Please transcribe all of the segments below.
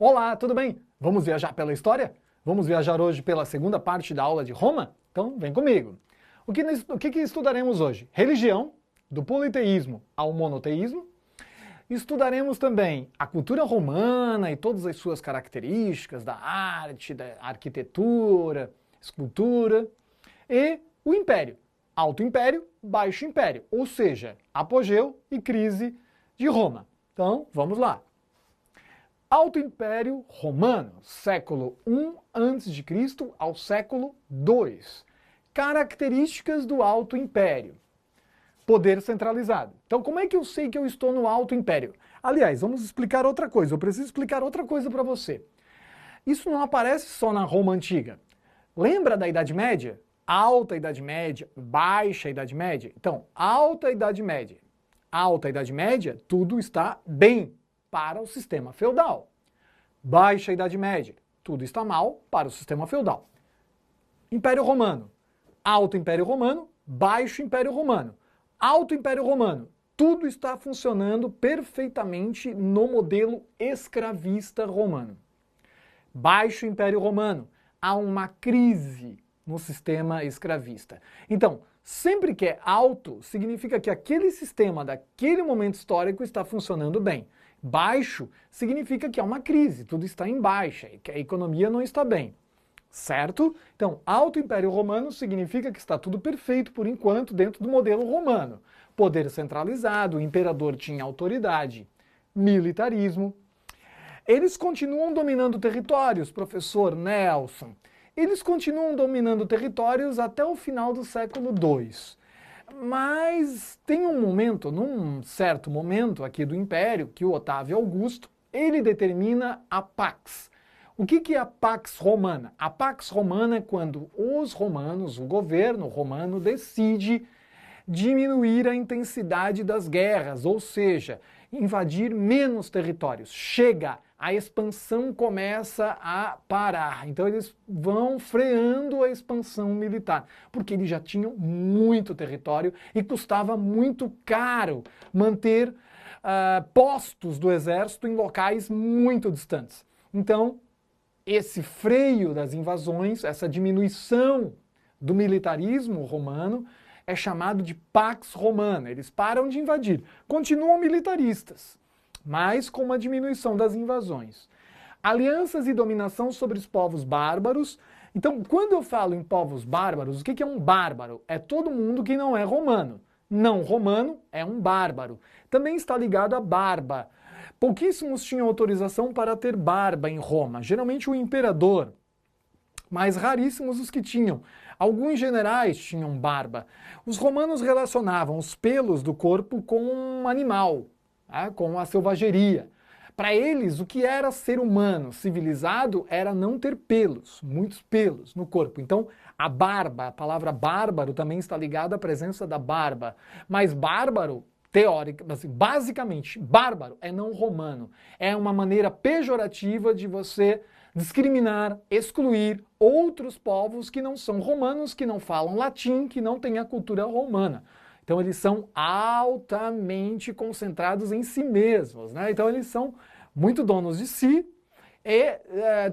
Olá, tudo bem? Vamos viajar pela história? Vamos viajar hoje pela segunda parte da aula de Roma? Então vem comigo. O que estudaremos hoje? Religião, do politeísmo ao monoteísmo. Estudaremos também a cultura romana e todas as suas características da arte, da arquitetura, escultura. E o império, alto império, baixo império, ou seja, apogeu e crise de Roma. Então vamos lá. Alto Império Romano, século I a.C. ao século II. Características do Alto Império. Poder centralizado. Então, como é que eu sei que eu estou no Alto Império? Aliás, vamos explicar outra coisa. Eu preciso explicar outra coisa para você. Isso não aparece só na Roma Antiga. Lembra da Idade Média? Alta Idade Média, Baixa Idade Média? Então, Alta Idade Média. Alta Idade Média, tudo está bem para o sistema feudal. Baixa Idade Média, tudo está mal para o sistema feudal. Império Romano, Alto Império Romano, Baixo Império Romano. Alto Império Romano, tudo está funcionando perfeitamente no modelo escravista romano. Baixo Império Romano, há uma crise no sistema escravista. Então, sempre que é alto, significa que aquele sistema daquele momento histórico está funcionando bem. Baixo significa que há uma crise, tudo está em baixa, que a economia não está bem. Certo? Então, Alto Império Romano significa que está tudo perfeito por enquanto dentro do modelo romano. Poder centralizado, o imperador tinha autoridade, militarismo. Eles continuam dominando territórios, professor Nelson. Eles continuam dominando territórios até o final do século II. Mas tem um momento, num certo momento aqui do Império, que o Otávio Augusto, ele determina a Pax. O que é a Pax Romana? A Pax Romana é quando os romanos, o governo romano, decide diminuir a intensidade das guerras, ou seja, invadir menos territórios. Chega, a expansão começa a parar. Então eles vão freando a expansão militar, porque eles já tinham muito território e custava muito caro manter postos do exército em locais muito distantes. Então, esse freio das invasões, essa diminuição do militarismo romano, é chamado de Pax Romana. Eles param de invadir, continuam militaristas, mas com uma diminuição das invasões. Alianças e dominação sobre os povos bárbaros. Então, quando eu falo em povos bárbaros, o que é um bárbaro? É todo mundo que não é romano. Não romano é um bárbaro. Também está ligado à barba. Pouquíssimos tinham autorização para ter barba em Roma, geralmente o imperador, mas raríssimos os que tinham. Alguns generais tinham barba. Os romanos relacionavam os pelos do corpo com um animal, com a selvageria. Para eles, o que era ser humano civilizado era não ter pelos, muitos pelos no corpo. Então, a barba, a palavra bárbaro também está ligada à presença da barba. Mas bárbaro, basicamente, bárbaro é não romano. É uma maneira pejorativa de você discriminar, excluir outros povos que não são romanos, que não falam latim, que não têm a cultura romana. Então eles são altamente concentrados em si mesmos, né? Então eles são muito donos de si e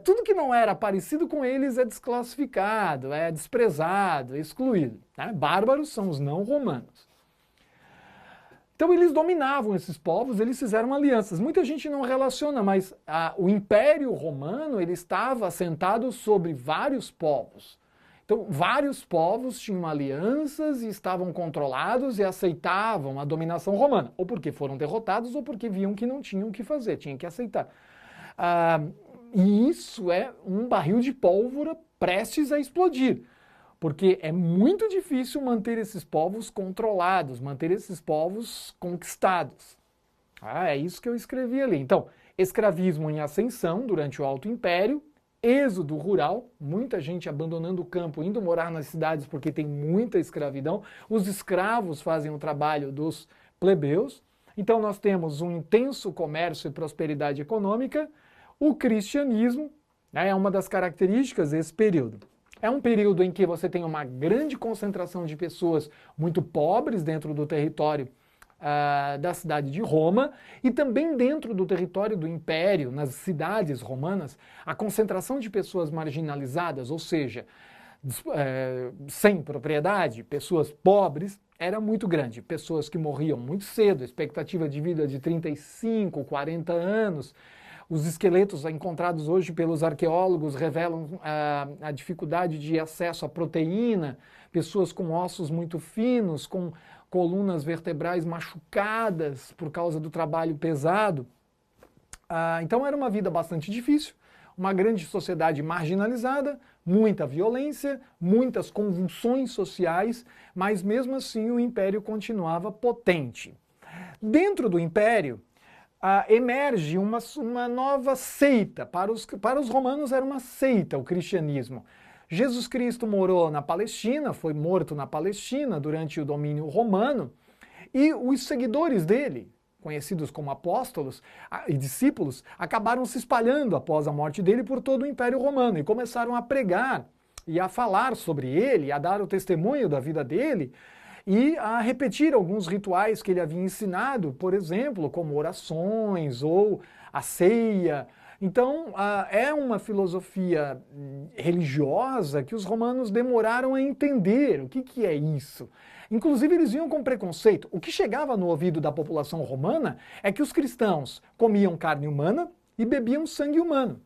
tudo que não era parecido com eles é desclassificado, é desprezado, é excluído, né? Bárbaros são os não romanos. Então eles dominavam esses povos, eles fizeram alianças. Muita gente não relaciona, mas o Império Romano ele estava assentado sobre vários povos. Então vários povos tinham alianças e estavam controlados e aceitavam a dominação romana. Ou porque foram derrotados ou porque viam que não tinham o que fazer, tinham que aceitar. E isso é um barril de pólvora prestes a explodir. Porque é muito difícil manter esses povos controlados, manter esses povos conquistados. É isso que eu escrevi ali. Então, escravismo em ascensão durante o Alto Império, êxodo rural, muita gente abandonando o campo, indo morar nas cidades porque tem muita escravidão. Os escravos fazem o trabalho dos plebeus. Então, nós temos um intenso comércio e prosperidade econômica. O cristianismo é uma das características desse período. É um período em que você tem uma grande concentração de pessoas muito pobres dentro do território da cidade de Roma, e também dentro do território do Império, nas cidades romanas, a concentração de pessoas marginalizadas, ou seja, sem propriedade, pessoas pobres, era muito grande. Pessoas que morriam muito cedo, expectativa de vida de 35, 40 anos. Os esqueletos encontrados hoje pelos arqueólogos revelam a dificuldade de acesso à proteína, pessoas com ossos muito finos, com colunas vertebrais machucadas por causa do trabalho pesado. Então era uma vida bastante difícil, uma grande sociedade marginalizada, muita violência, muitas convulsões sociais, mas mesmo assim o império continuava potente. Dentro do império, emerge uma nova seita. Para os romanos era uma seita o cristianismo. Jesus Cristo morou na Palestina, foi morto na Palestina durante o domínio romano, e os seguidores dele, conhecidos como apóstolos e discípulos, acabaram se espalhando após a morte dele por todo o Império Romano e começaram a pregar e a falar sobre ele, a dar o testemunho da vida dele e a repetir alguns rituais que ele havia ensinado, por exemplo, como orações ou a ceia. Então, é uma filosofia religiosa que os romanos demoraram a entender o que é isso. Inclusive, eles vinham com preconceito. O que chegava no ouvido da população romana é que os cristãos comiam carne humana e bebiam sangue humano.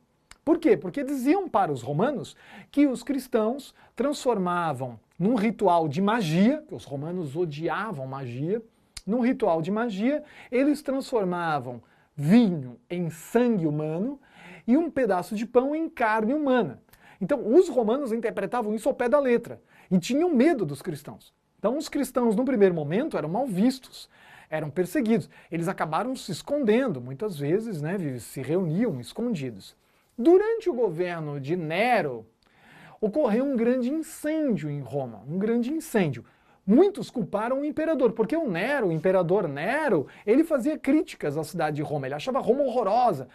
Por quê? Porque diziam para os romanos que os cristãos transformavam num ritual de magia, que os romanos odiavam magia, num ritual de magia, eles transformavam vinho em sangue humano e um pedaço de pão em carne humana. Então, os romanos interpretavam isso ao pé da letra e tinham medo dos cristãos. Então, os cristãos, no primeiro momento, eram mal vistos, eram perseguidos. Eles acabaram se escondendo, muitas vezes, né, se reuniam escondidos. Durante o governo de Nero, ocorreu um grande incêndio em Roma, um grande incêndio. Muitos culparam o imperador, porque o imperador Nero, ele fazia críticas à cidade de Roma, ele achava Roma horrorosa.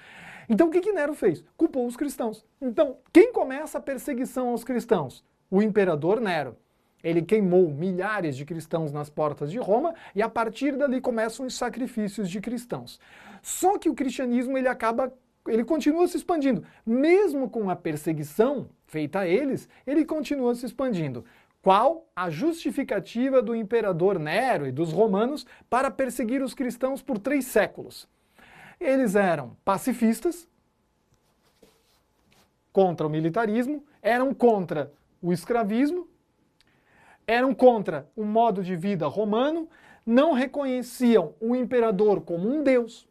Então o que Nero fez? Culpou os cristãos. Então, quem começa a perseguição aos cristãos? O imperador Nero. Ele queimou milhares de cristãos nas portas de Roma e a partir dali começam os sacrifícios de cristãos. Só que o cristianismo ele continua se expandindo. Mesmo com a perseguição feita a eles, ele continua se expandindo. Qual a justificativa do imperador Nero e dos romanos para perseguir os cristãos por 3 séculos? Eles eram pacifistas, contra o militarismo, eram contra o escravismo, eram contra o modo de vida romano, não reconheciam o imperador como um deus.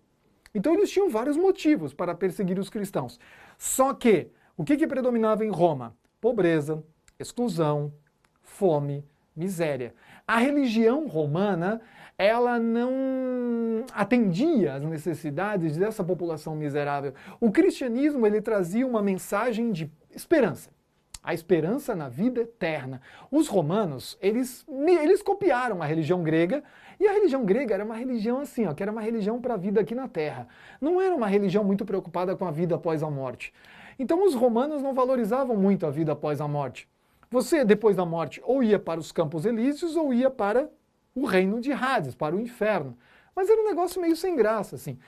Então eles tinham vários motivos para perseguir os cristãos. Só que, o que predominava em Roma? Pobreza, exclusão, fome, miséria. A religião romana, ela não atendia às necessidades dessa população miserável. O cristianismo, ele trazia uma mensagem de esperança. A esperança na vida eterna. Os romanos, eles copiaram a religião grega, e a religião grega era uma religião assim, que era uma religião para a vida aqui na Terra. Não era uma religião muito preocupada com a vida após a morte. Então os romanos não valorizavam muito a vida após a morte. Você, depois da morte, ou ia para os Campos Elíseos, ou ia para o reino de Hades, para o inferno. Mas era um negócio meio sem graça, assim.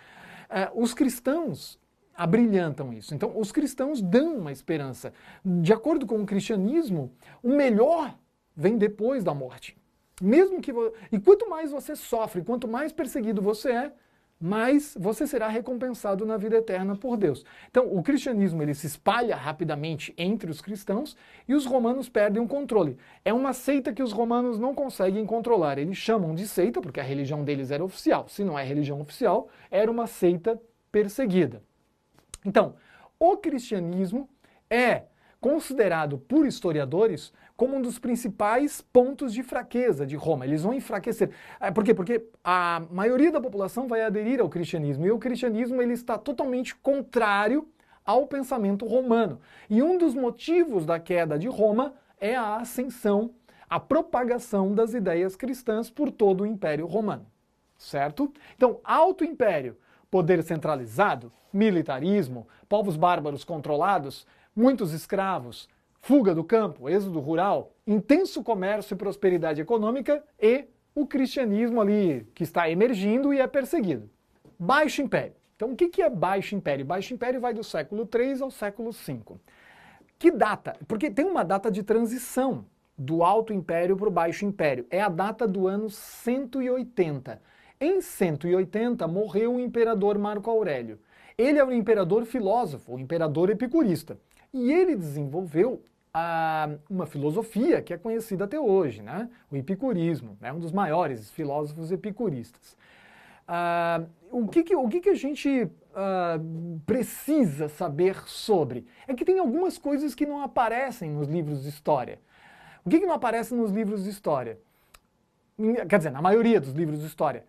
Os cristãos abrilhantam isso. Então, os cristãos dão uma esperança. De acordo com o cristianismo, o melhor vem depois da morte. E quanto mais você sofre, quanto mais perseguido você é, mais você será recompensado na vida eterna por Deus. Então, o cristianismo ele se espalha rapidamente entre os cristãos e os romanos perdem o controle. É uma seita que os romanos não conseguem controlar. Eles chamam de seita porque a religião deles era oficial. Se não é religião oficial, era uma seita perseguida. Então, o cristianismo é considerado por historiadores como um dos principais pontos de fraqueza de Roma. Eles vão enfraquecer. Por quê? Porque a maioria da população vai aderir ao cristianismo e o cristianismo ele está totalmente contrário ao pensamento romano. E um dos motivos da queda de Roma é a ascensão, a propagação das ideias cristãs por todo o Império Romano. Certo? Então, alto império, poder centralizado, militarismo, povos bárbaros controlados, muitos escravos, fuga do campo, êxodo rural, intenso comércio e prosperidade econômica e o cristianismo ali que está emergindo e é perseguido. Baixo Império. Então o que é Baixo Império? Baixo Império vai do século III ao século V. Que data? Porque tem uma data de transição do Alto Império para o Baixo Império. É a data do ano 180. Em 180 morreu o imperador Marco Aurélio. Ele é um imperador filósofo, um imperador epicurista. E ele desenvolveu uma filosofia que é conhecida até hoje, né? O epicurismo, né? Um dos maiores filósofos epicuristas. O que a gente precisa saber sobre? É que tem algumas coisas que não aparecem nos livros de história. O que não aparece nos livros de história? Quer dizer, na maioria dos livros de história.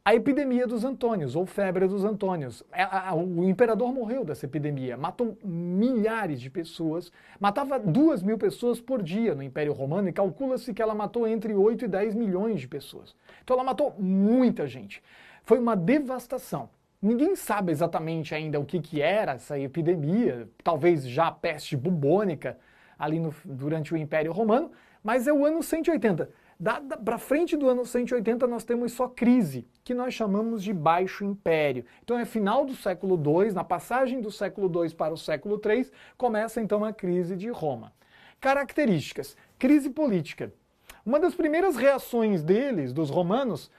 A epidemia dos Antônios, ou febre dos Antônios. O imperador morreu dessa epidemia, matou milhares de pessoas, matava 2.000 pessoas por dia no Império Romano e calcula-se que ela matou entre 8 e 10 milhões de pessoas. Então ela matou muita gente. Foi uma devastação. Ninguém sabe exatamente ainda o que era essa epidemia, talvez já a peste bubônica ali durante o Império Romano, mas é o ano 180. Para frente do ano 180 nós temos só crise, que nós chamamos de Baixo Império. Então é final do século II, na passagem do século II para o século III, começa então a crise de Roma. Características. Crise política. Uma das primeiras reações deles, dos romanos,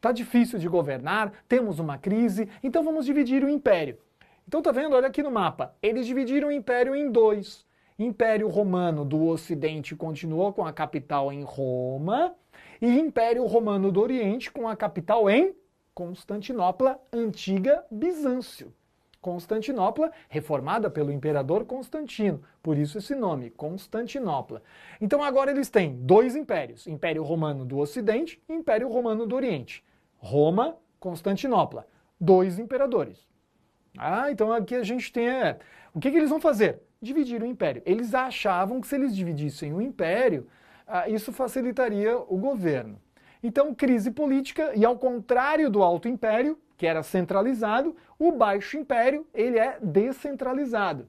tá difícil de governar, temos uma crise, então vamos dividir o império. Então tá vendo, olha aqui no mapa, eles dividiram o império em dois. Império Romano do Ocidente continuou com a capital em Roma e Império Romano do Oriente com a capital em Constantinopla, antiga Bizâncio. Constantinopla, reformada pelo imperador Constantino, por isso esse nome, Constantinopla. Então agora eles têm dois impérios, Império Romano do Ocidente e Império Romano do Oriente. Roma, Constantinopla, dois imperadores. Então aqui a gente tem... O que eles vão fazer? Dividir o império. Eles achavam que se eles dividissem o império, isso facilitaria o governo. Então, crise política, e ao contrário do Alto Império, que era centralizado, o Baixo Império, ele é descentralizado.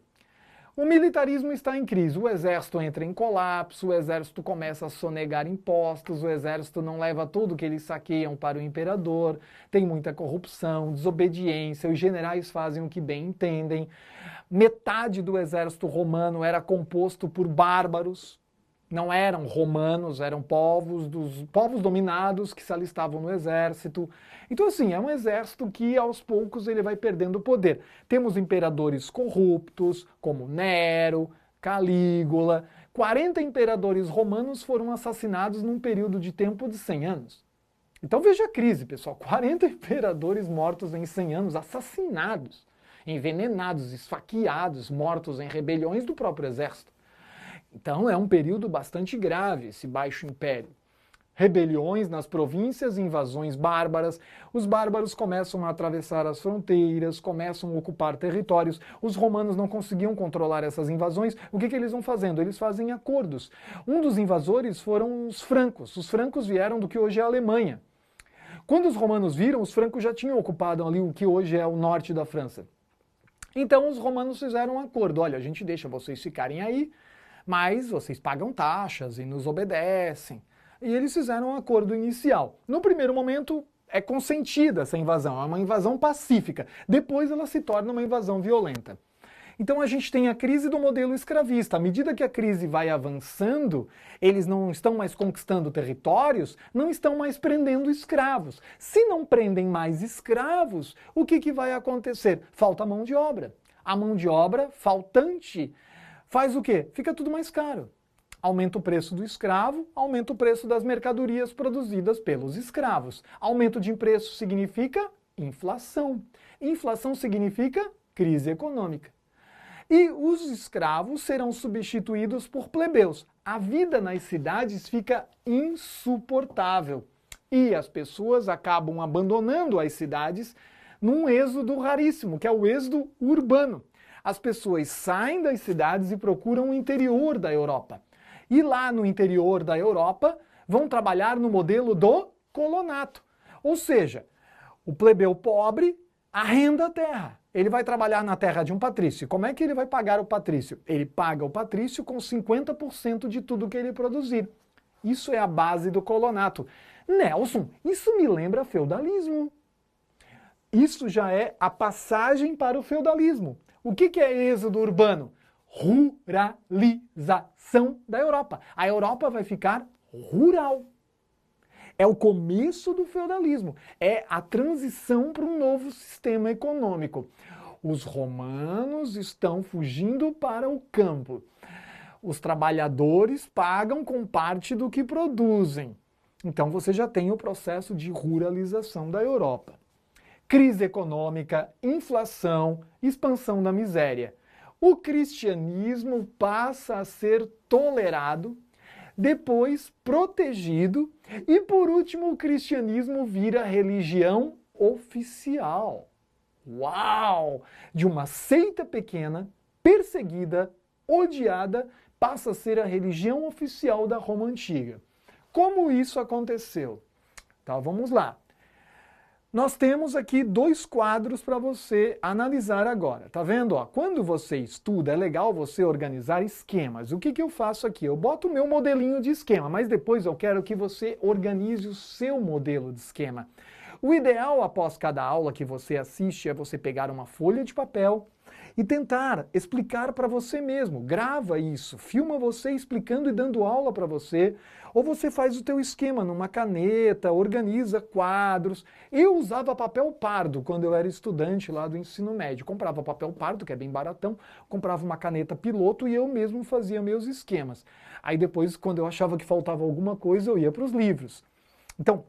O militarismo está em crise, o exército entra em colapso, o exército começa a sonegar impostos, o exército não leva tudo que eles saqueiam para o imperador, tem muita corrupção, desobediência, os generais fazem o que bem entendem. Metade do exército romano era composto por bárbaros, não eram romanos, eram povos dominados que se alistavam no exército. Então assim, é um exército que aos poucos ele vai perdendo poder. Temos imperadores corruptos, como Nero, Calígula. 40 imperadores romanos foram assassinados num período de tempo de 100 anos. Então veja a crise, pessoal. 40 imperadores mortos em 100 anos, assassinados, envenenados, esfaqueados, mortos em rebeliões do próprio exército. Então é um período bastante grave esse Baixo Império. Rebeliões nas províncias, invasões bárbaras, os bárbaros começam a atravessar as fronteiras, começam a ocupar territórios, os romanos não conseguiam controlar essas invasões, o que eles vão fazendo? Eles fazem acordos. Um dos invasores foram os francos vieram do que hoje é a Alemanha. Quando os romanos viram, os francos já tinham ocupado ali o que hoje é o norte da França. Então os romanos fizeram um acordo, olha, a gente deixa vocês ficarem aí, mas vocês pagam taxas e nos obedecem. E eles fizeram um acordo inicial. No primeiro momento é consentida essa invasão, é uma invasão pacífica. Depois ela se torna uma invasão violenta. Então a gente tem a crise do modelo escravista. À medida que a crise vai avançando, eles não estão mais conquistando territórios, não estão mais prendendo escravos. Se não prendem mais escravos, o que vai acontecer? Falta mão de obra. A mão de obra faltante faz o quê? Fica tudo mais caro. Aumenta o preço do escravo, aumenta o preço das mercadorias produzidas pelos escravos. Aumento de preço significa inflação. Inflação significa crise econômica. E os escravos serão substituídos por plebeus. A vida nas cidades fica insuportável. E as pessoas acabam abandonando as cidades num êxodo raríssimo, que é o êxodo urbano. As pessoas saem das cidades e procuram o interior da Europa. E lá no interior da Europa vão trabalhar no modelo do colonato. Ou seja, o plebeu pobre arrenda a terra. Ele vai trabalhar na terra de um patrício. Como é que ele vai pagar o patrício? Ele paga o patrício com 50% de tudo que ele produzir. Isso é a base do colonato. Nelson, isso me lembra feudalismo. Isso já é a passagem para o feudalismo. O que é êxodo urbano? Ruralização da Europa. A Europa vai ficar rural. É o começo do feudalismo. É a transição para um novo sistema econômico. Os romanos estão fugindo para o campo. Os trabalhadores pagam com parte do que produzem. Então você já tem o processo de ruralização da Europa. Crise econômica, inflação, expansão da miséria. O cristianismo passa a ser tolerado, depois protegido e, por último, o cristianismo vira religião oficial. Uau! De uma seita pequena, perseguida, odiada, passa a ser a religião oficial da Roma Antiga. Como isso aconteceu? Então vamos lá. Nós temos aqui dois quadros para você analisar agora. Tá vendo? Ó, quando você estuda, é legal você organizar esquemas. O que eu faço aqui? Eu boto o meu modelinho de esquema, mas depois eu quero que você organize o seu modelo de esquema. O ideal após cada aula que você assiste é você pegar uma folha de papel e tentar explicar para você mesmo. Grava isso, filma você explicando e dando aula para você, ou você faz o teu esquema numa caneta, organiza quadros. Eu usava papel pardo quando eu era estudante lá do ensino médio. Comprava papel pardo, que é bem baratão, comprava uma caneta piloto e eu mesmo fazia meus esquemas. Aí depois, quando eu achava que faltava alguma coisa, eu ia para os livros. Então,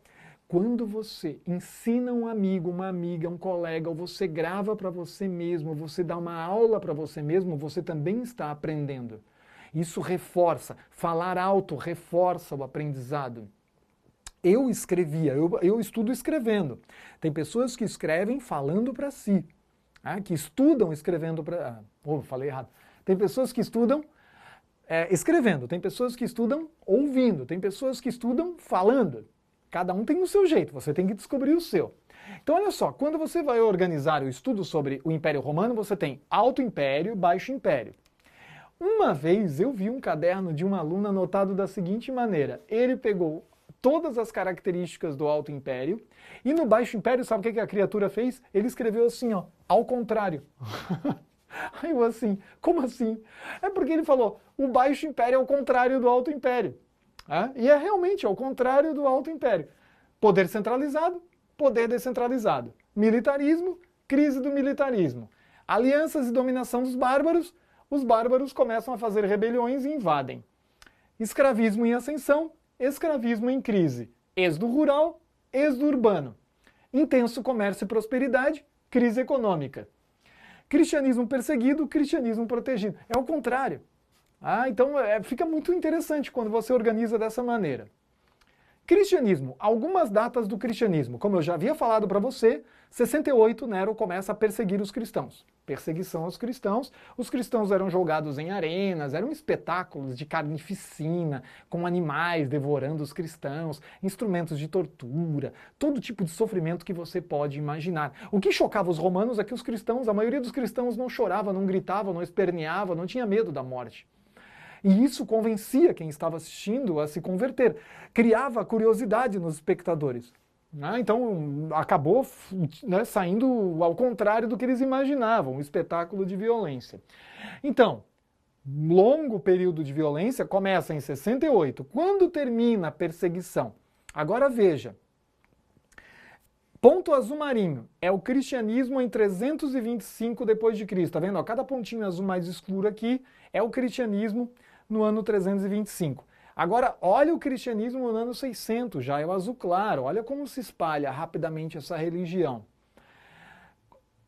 quando você ensina um amigo, uma amiga, um colega, ou você grava para você mesmo, você dá uma aula para você mesmo, você também está aprendendo. Isso reforça. Falar alto reforça o aprendizado. Eu escrevia, eu estudo escrevendo. Tem pessoas que escrevem falando para si, que estudam escrevendo para... falei errado. Tem pessoas que estudam escrevendo, tem pessoas que estudam ouvindo, tem pessoas que estudam falando. Cada um tem o seu jeito, você tem que descobrir o seu. Então olha só, quando você vai organizar o estudo sobre o Império Romano, você tem Alto Império, Baixo Império. Uma vez eu vi um caderno de uma aluna anotado da seguinte maneira: ele pegou todas as características do Alto Império e no Baixo Império, sabe o que a criatura fez? Ele escreveu assim, ó, ao contrário. Aí eu assim, como assim? É porque ele falou, o Baixo Império é o contrário do Alto Império. E é realmente ao contrário do Alto Império. Poder centralizado, poder descentralizado. Militarismo, crise do militarismo. Alianças e dominação dos bárbaros, os bárbaros começam a fazer rebeliões e invadem. Escravismo em ascensão, escravismo em crise. Êxodo rural, êxodo urbano. Intenso comércio e prosperidade, crise econômica. Cristianismo perseguido, cristianismo protegido. É o contrário. Então fica muito interessante quando você organiza dessa maneira. Cristianismo. Algumas datas do cristianismo. Como eu já havia falado para você, 68 Nero começa a perseguir os cristãos. Perseguição aos cristãos. Os cristãos eram jogados em arenas, eram espetáculos de carnificina, com animais devorando os cristãos, instrumentos de tortura, todo tipo de sofrimento que você pode imaginar. O que chocava os romanos é que os cristãos, a maioria dos cristãos não chorava, não gritava, não esperneava, não tinha medo da morte. E isso convencia quem estava assistindo a se converter, criava curiosidade nos espectadores. Então acabou saindo ao contrário do que eles imaginavam, um espetáculo de violência. Então, longo período de violência começa em 68. Quando termina a perseguição? Agora veja, ponto azul marinho é o cristianismo em 325 depois de Cristo. Tá vendo? Cada pontinho azul mais escuro aqui é o cristianismo no ano 325. Agora, olha o cristianismo no ano 600, já é o azul claro. Olha como se espalha rapidamente essa religião.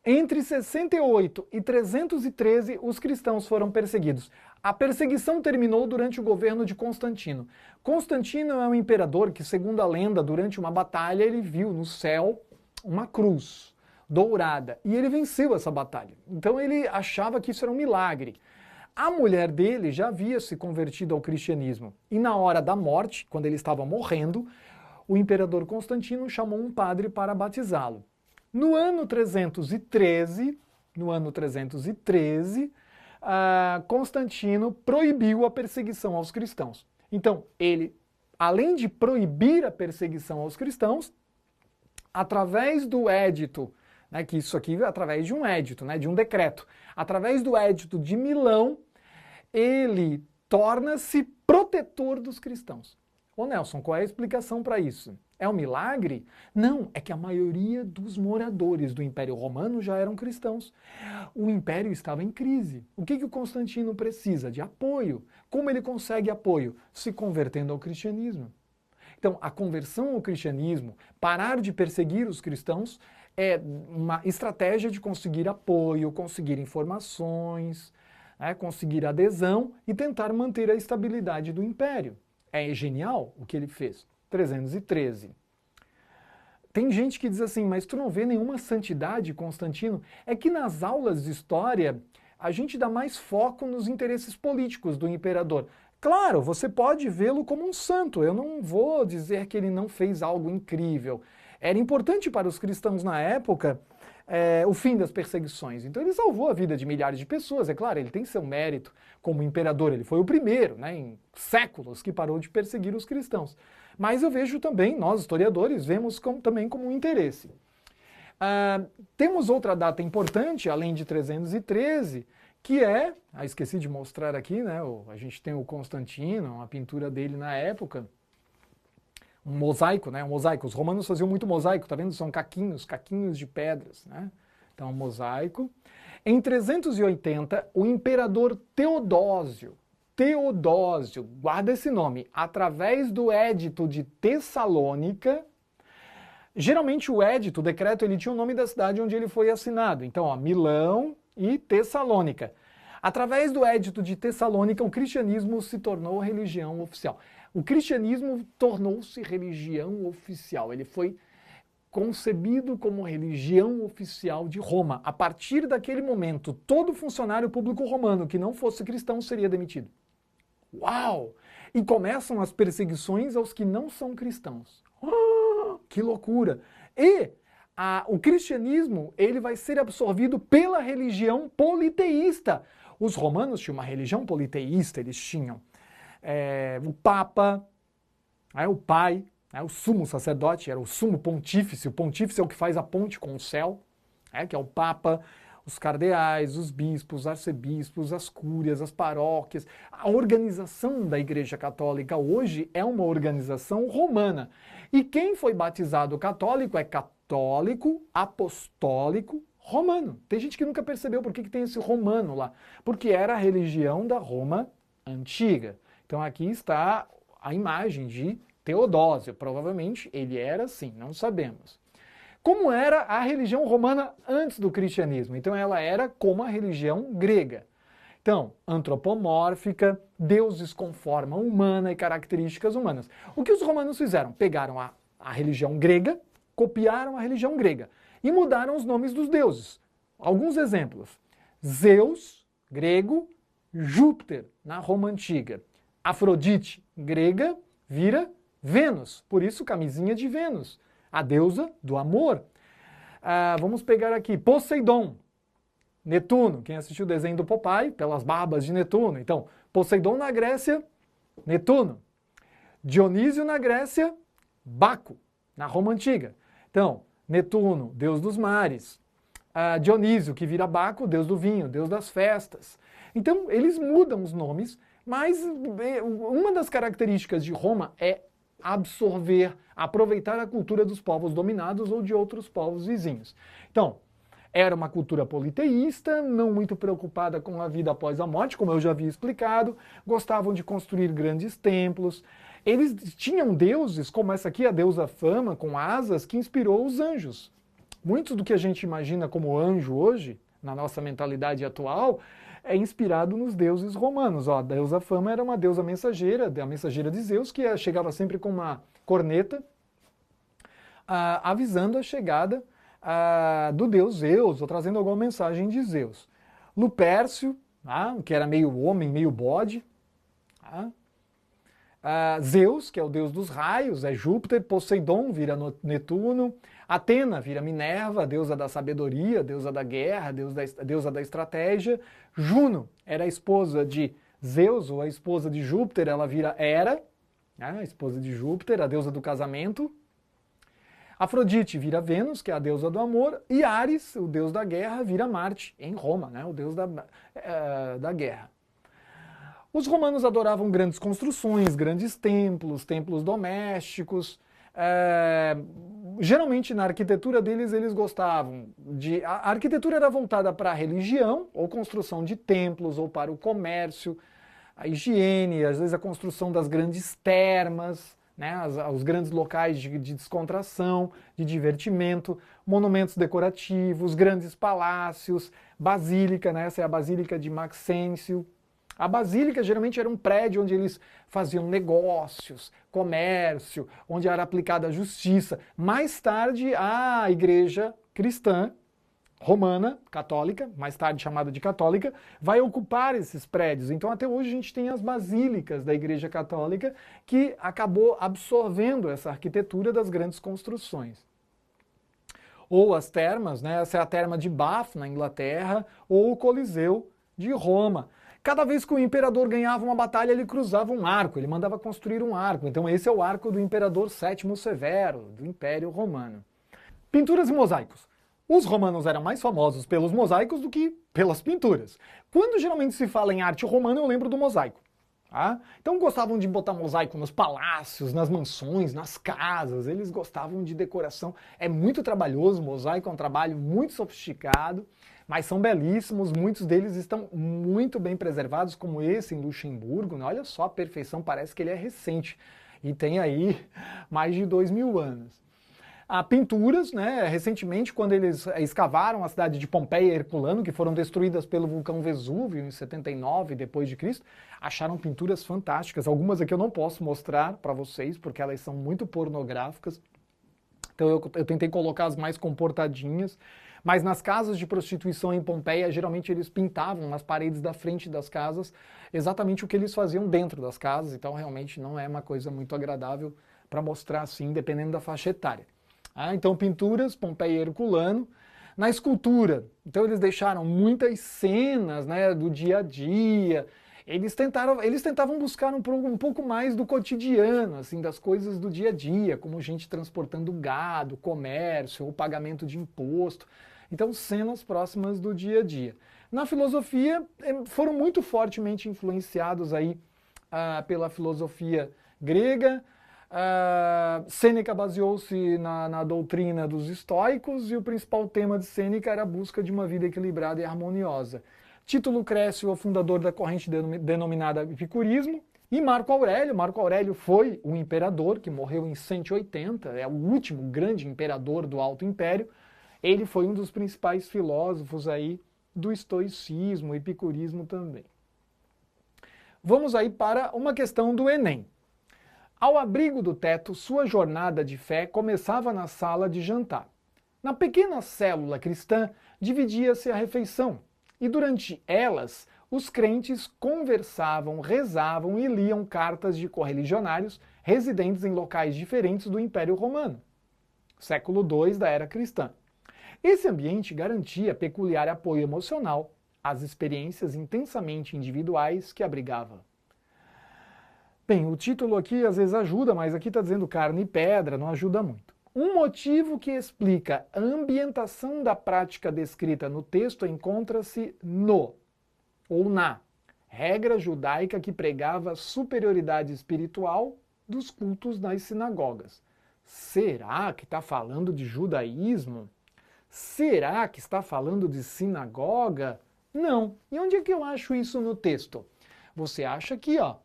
Entre 68 e 313, os cristãos foram perseguidos. A perseguição terminou durante o governo de Constantino. Constantino é um imperador que, segundo a lenda, durante uma batalha, ele viu no céu uma cruz dourada. E ele venceu essa batalha. Então ele achava que isso era um milagre. A mulher dele já havia se convertido ao cristianismo. E na hora da morte, quando ele estava morrendo, o imperador Constantino chamou um padre para batizá-lo. No ano 313, Constantino proibiu a perseguição aos cristãos. Então, ele além de proibir a perseguição aos cristãos, através do édito, né, que isso aqui é através de um édito, né, de um decreto, através do édito de Milão, ele torna-se protetor dos cristãos. Ô Nelson, qual é a explicação para isso? É um milagre? Não, é que a maioria dos moradores do Império Romano já eram cristãos. O Império estava em crise. O que o Constantino precisa? De apoio. Como ele consegue apoio? Se convertendo ao cristianismo. Então, a conversão ao cristianismo, parar de perseguir os cristãos, é uma estratégia de conseguir apoio, conseguir informações, né, conseguir adesão e tentar manter a estabilidade do Império. É genial o que ele fez. 313. Tem gente que diz assim, mas tu não vê nenhuma santidade, Constantino? É que nas aulas de história a gente dá mais foco nos interesses políticos do imperador. Claro, você pode vê-lo como um santo, eu não vou dizer que ele não fez algo incrível. Era importante para os cristãos na época o fim das perseguições. Então ele salvou a vida de milhares de pessoas, é claro, ele tem seu mérito como imperador, ele foi o primeiro, né, em séculos que parou de perseguir os cristãos. Mas eu vejo também, nós historiadores, vemos também como um interesse. Temos outra data importante, além de 313, que é, esqueci de mostrar aqui, né, a gente tem o Constantino, uma pintura dele na época, um mosaico, né, um mosaico. Os romanos faziam muito mosaico, tá vendo? São caquinhos de pedras, né? Então, um mosaico. Em 380, o imperador Teodósio, guarda esse nome, através do Édito de Tessalônica, geralmente o édito, o decreto, ele tinha o nome da cidade onde ele foi assinado. Então, ó, Milão e Tessalônica. Através do Édito de Tessalônica, o cristianismo se tornou religião oficial. O cristianismo tornou-se religião oficial. Ele foi concebido como religião oficial de Roma. A partir daquele momento, todo funcionário público romano que não fosse cristão seria demitido. Uau! E começam as perseguições aos que não são cristãos. Que loucura! E o cristianismo ele vai ser absorvido pela religião politeísta. Os romanos tinham uma religião politeísta, eles tinham o Papa, o pai, o sumo sacerdote, era o sumo pontífice. O pontífice é o que faz a ponte com o céu, que é o Papa, os cardeais, os bispos, os arcebispos, as cúrias, as paróquias. A organização da Igreja Católica hoje é uma organização romana. E quem foi batizado católico é católico, apostólico, romano. Tem gente que nunca percebeu por que tem esse romano lá. Porque era a religião da Roma antiga. Então aqui está a imagem de Teodósio. Provavelmente ele era assim, não sabemos. Como era a religião romana antes do cristianismo? Então ela era como a religião grega. Então, antropomórfica, deuses com forma humana e características humanas. O que os romanos fizeram? Pegaram a religião grega, copiaram a religião grega e mudaram os nomes dos deuses. Alguns exemplos. Zeus, grego, Júpiter, na Roma antiga. Afrodite, grega, vira Vênus, por isso camisinha de Vênus, a deusa do amor. Vamos pegar aqui Poseidon, Netuno, quem assistiu o desenho do Popeye, pelas barbas de Netuno. Então, Poseidon na Grécia, Netuno. Dionísio na Grécia, Baco, na Roma antiga. Então, Netuno, deus dos mares. Dionísio, que vira Baco, deus do vinho, deus das festas. Então, eles mudam os nomes, mas uma das características de Roma é absorver, aproveitar a cultura dos povos dominados ou de outros povos vizinhos. Então, era uma cultura politeísta, não muito preocupada com a vida após a morte, como eu já havia explicado, gostavam de construir grandes templos. Eles tinham deuses, como essa aqui, a deusa Fama, com asas, que inspirou os anjos. Muito do que a gente imagina como anjo hoje, na nossa mentalidade atual, é inspirado nos deuses romanos. A deusa Fama era uma deusa mensageira, a mensageira de Zeus, que chegava sempre com uma corneta, avisando a chegada do deus Zeus, ou trazendo alguma mensagem de Zeus. Lupércio, que era meio homem, meio bode. Zeus, que é o deus dos raios, é Júpiter. Poseidon vira Netuno. Atena vira Minerva, deusa da sabedoria, deusa da guerra, deusa da estratégia. Juno era a esposa de Zeus, ou a esposa de Júpiter, ela vira Hera. né, a esposa de Júpiter, a deusa do casamento. Afrodite vira Vênus, que é a deusa do amor, e Ares, o deus da guerra, vira Marte, em Roma, né, o deus da guerra. Os romanos adoravam grandes construções, grandes templos, templos domésticos. Geralmente na arquitetura deles eles gostavam de... A arquitetura era voltada para a religião, ou construção de templos, ou para o comércio, a higiene, às vezes a construção das grandes termas, né, os grandes locais de descontração, de divertimento, monumentos decorativos, grandes palácios, basílica, né, essa é a Basílica de Maxêncio. A basílica geralmente era um prédio onde eles faziam negócios, comércio, onde era aplicada a justiça. Mais tarde, a igreja cristã, romana, católica, mais tarde chamada de católica, vai ocupar esses prédios. Então até hoje a gente tem as basílicas da igreja católica que acabou absorvendo essa arquitetura das grandes construções. Ou as termas, né? Essa é a terma de Bath, na Inglaterra, ou o Coliseu de Roma. Cada vez que o imperador ganhava uma batalha, ele cruzava um arco, ele mandava construir um arco. Então esse é o arco do imperador Sétimo Severo, do Império Romano. Pinturas e mosaicos. Os romanos eram mais famosos pelos mosaicos do que pelas pinturas. Quando geralmente se fala em arte romana, eu lembro do mosaico. Tá? Então gostavam de botar mosaico nos palácios, nas mansões, nas casas, eles gostavam de decoração. É muito trabalhoso, mosaico é um trabalho muito sofisticado, mas são belíssimos, muitos deles estão muito bem preservados, como esse em Luxemburgo, né? Olha só a perfeição, parece que ele é recente, e tem aí mais de 2000 anos. Pinturas, né? Recentemente, quando eles escavaram a cidade de Pompeia e Herculano, que foram destruídas pelo vulcão Vesúvio em 79 d.C., acharam pinturas fantásticas. Algumas aqui eu não posso mostrar para vocês, porque elas são muito pornográficas. Então eu tentei colocar as mais comportadinhas. Mas nas casas de prostituição em Pompeia, geralmente eles pintavam nas paredes da frente das casas exatamente o que eles faziam dentro das casas. Então realmente não é uma coisa muito agradável para mostrar assim, dependendo da faixa etária. Então pinturas, Pompeia e Herculano. Na escultura, então eles deixaram muitas cenas, né, do dia a dia. Eles tentavam buscar um pouco mais do cotidiano, assim, das coisas do dia a dia, como gente transportando gado, comércio, ou pagamento de imposto. Então, cenas próximas do dia a dia. Na filosofia, foram muito fortemente influenciados aí, pela filosofia grega. Sêneca baseou-se na doutrina dos estoicos e o principal tema de Sêneca era a busca de uma vida equilibrada e harmoniosa. Tito Lucrécio, o fundador da corrente denominada epicurismo, e Marco Aurélio foi um imperador que morreu em 180, é o último grande imperador do Alto Império. Ele foi um dos principais filósofos aí do estoicismo, epicurismo também. Vamos aí para uma questão do Enem. Ao abrigo do teto, sua jornada de fé começava na sala de jantar. Na pequena célula cristã, dividia-se a refeição, e durante elas, os crentes conversavam, rezavam e liam cartas de correligionários residentes em locais diferentes do Império Romano, século II da era cristã. Esse ambiente garantia peculiar apoio emocional às experiências intensamente individuais que abrigava. Bem, o título aqui às vezes ajuda, mas aqui está dizendo carne e pedra, não ajuda muito. Um motivo que explica a ambientação da prática descrita no texto encontra-se no, ou na, regra judaica que pregava a superioridade espiritual dos cultos nas sinagogas. Será que está falando de judaísmo? Será que está falando de sinagoga? Não. E onde é que eu acho isso no texto? Você acha aqui, ó.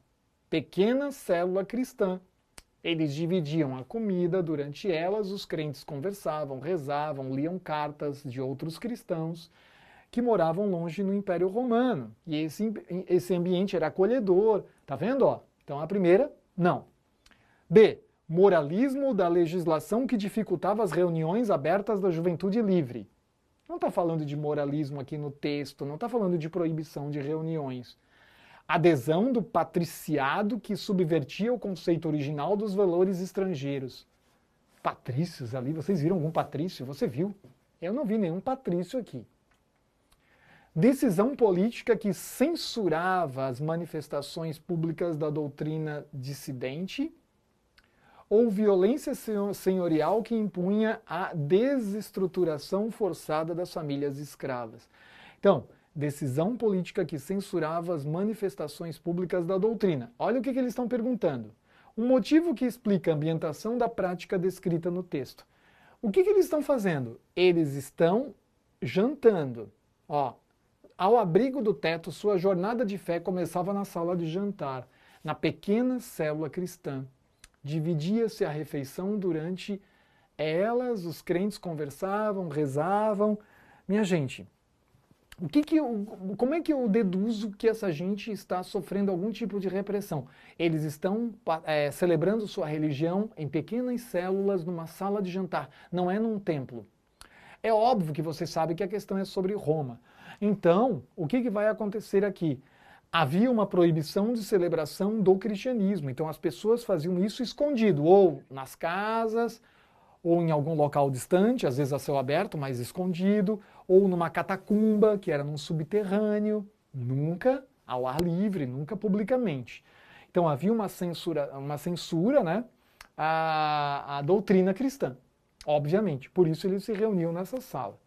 Pequena célula cristã. Eles dividiam a comida, durante elas os crentes conversavam, rezavam, liam cartas de outros cristãos que moravam longe no Império Romano. E esse ambiente era acolhedor. Tá vendo? Ó? Então a primeira, não. B. Moralismo da legislação que dificultava as reuniões abertas da juventude livre. Não está falando de moralismo aqui no texto, não está falando de proibição de reuniões. Adesão do patriciado que subvertia o conceito original dos valores estrangeiros. Patrícios ali, vocês viram algum patrício? Você viu? Eu não vi nenhum patrício aqui. Decisão política que censurava as manifestações públicas da doutrina dissidente. ou violência senhorial que impunha a desestruturação forçada das famílias escravas. Então, decisão política que censurava as manifestações públicas da doutrina. Olha o que eles estão perguntando. Um motivo que explica a ambientação da prática descrita no texto. O que eles estão fazendo? Eles estão jantando. Ó, ao abrigo do teto, sua jornada de fé começava na sala de jantar, na pequena célula cristã. Dividia-se a refeição durante elas, os crentes conversavam, rezavam. Minha gente, como é que eu deduzo que essa gente está sofrendo algum tipo de repressão? Eles estão celebrando sua religião em pequenas células numa sala de jantar, não é num templo. É óbvio que você sabe que a questão é sobre Roma. Então, o que vai acontecer aqui? Havia uma proibição de celebração do cristianismo, então as pessoas faziam isso escondido, ou nas casas, ou em algum local distante, às vezes a céu aberto, mas escondido, ou numa catacumba, que era num subterrâneo, nunca ao ar livre, nunca publicamente. Então havia uma censura, né, à doutrina cristã, obviamente, por isso eles se reuniam nessa sala,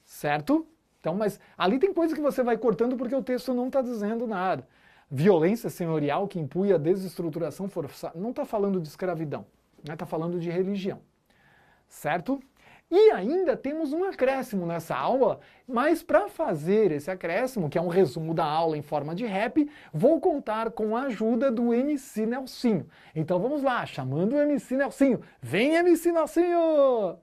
certo? Então, mas ali tem coisa que você vai cortando porque o texto não está dizendo nada. Violência senhorial que impunha a desestruturação forçada. Não está falando de escravidão, está falando de religião. Certo? E ainda temos um acréscimo nessa aula, mas para fazer esse acréscimo, que é um resumo da aula em forma de rap, vou contar com a ajuda do MC Nelsinho. Então vamos lá, chamando o MC Nelsinho. Vem, MC Nelsinho!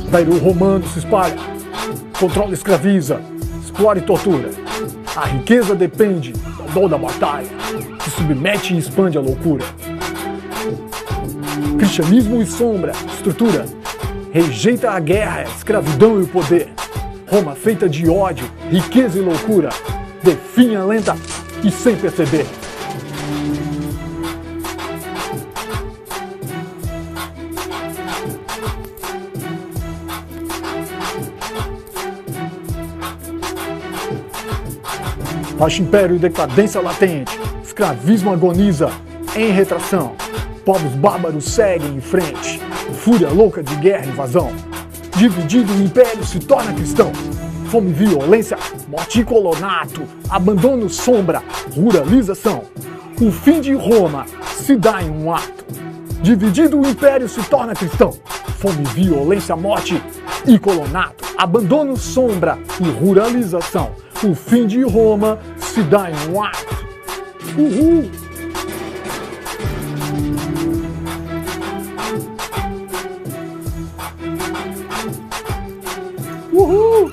Império Romano se espalha, controla e escraviza, explora e tortura. A riqueza depende do dom da batalha, se submete e expande a loucura. Cristianismo e sombra, estrutura, rejeita a guerra, a escravidão e o poder. Roma feita de ódio, riqueza e loucura, definha lenta e sem perceber. Baixa império e decadência latente, escravismo agoniza em retração, povos bárbaros seguem em frente, fúria louca de guerra e invasão, dividido o império se torna cristão, fome, violência, morte e colonato, abandono, sombra, ruralização, o fim de Roma se dá em um ato, dividido o império se torna cristão, fome, violência, morte e colonato, abandono, sombra e ruralização. O fim de Roma se dá em um ato. Uhul! Uhul!